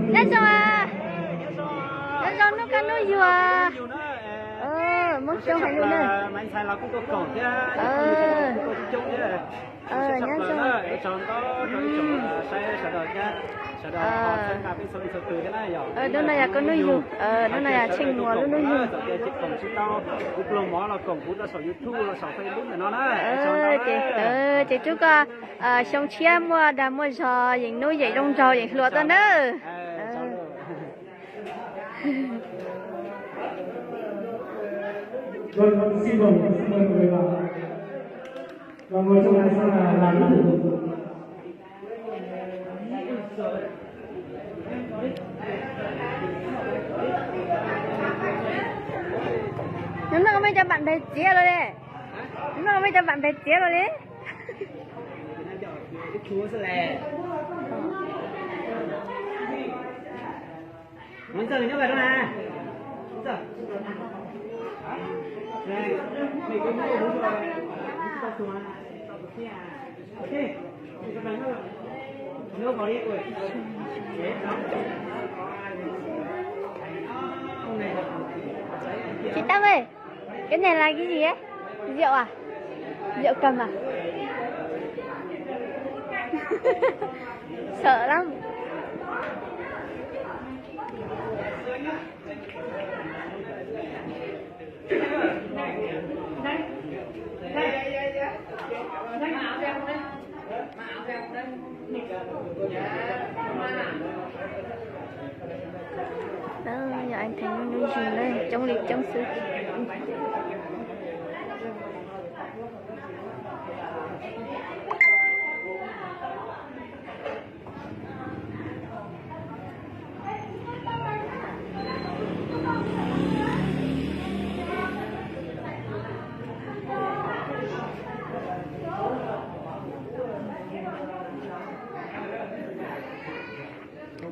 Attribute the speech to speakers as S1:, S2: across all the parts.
S1: Nhá cho à. Nhá cho nó cái nó vừa. Mất cho hay luôn đây.
S2: Mình xài là cũng có cổng chứ.
S1: Nhá cho.
S2: Chọn có chỗ xài xài được nha. Xài được họ sẽ cà phê sôi từ thế này rồi.
S1: Đó này là con nuôi dù. Đó này là chinh ngồi luôn nuôi dù.
S2: Chiếc cổng chỉ to, cục lồng mỏ là cổng cút là sổ YouTube là sổ Facebook này nó
S1: chị chúc xong chia mua đã mua giò những nuôi dậy trong giò những lúa tân đó.
S3: Vâng, xin mời mọi người vào. Và ngồi trong này sẽ là làm những thủ tục.
S1: Nó không cho bạn bè chia rồi đấy. Nó không cho bạn bè chia rồi đấy.
S2: Chúa sẽ lè. Muốn giờ nhớ về đâu nè. Giờ. Này, mình có mua đúng rồi. Chúng ta xuống à. Ok. Các bạn nước vào đi ơi.
S1: Chị Tâm ơi, cái này là cái gì ấy? Rượu à? Rượu cầm à? Sợ lắm. Đó, giờ anh thấy nó nuôi gì đây, trong lịch trong sự.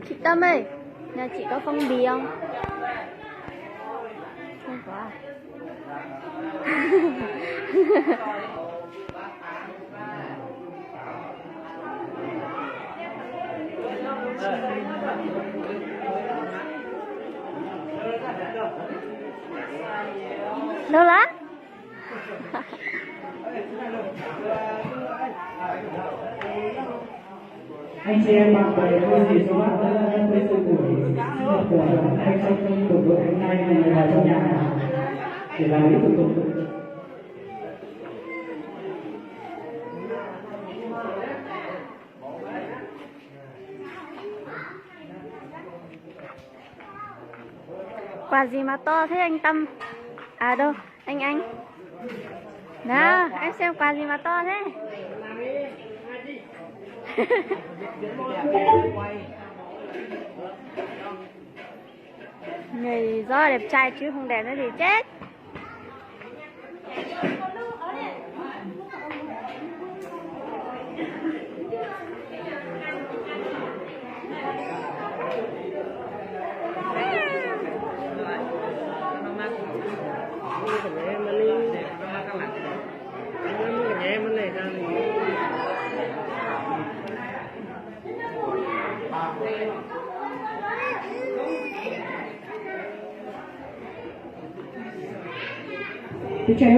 S1: Chị Tâm ơi, nhà chị có phong bì không? Không có à? Đâu lá?
S3: Anh chị em bạn bè có gì số bạn đã tới sự buổi sinh nhật của anh trong tổ đội hôm nay vào trong nhà để làm những thủ tục.
S1: Quà gì mà to thế anh Tâm? À đâu, anh. Nào, em xem quà gì mà to thế? Người do đẹp trai chứ không đẹp nữa thì chết.
S3: Tiếp theo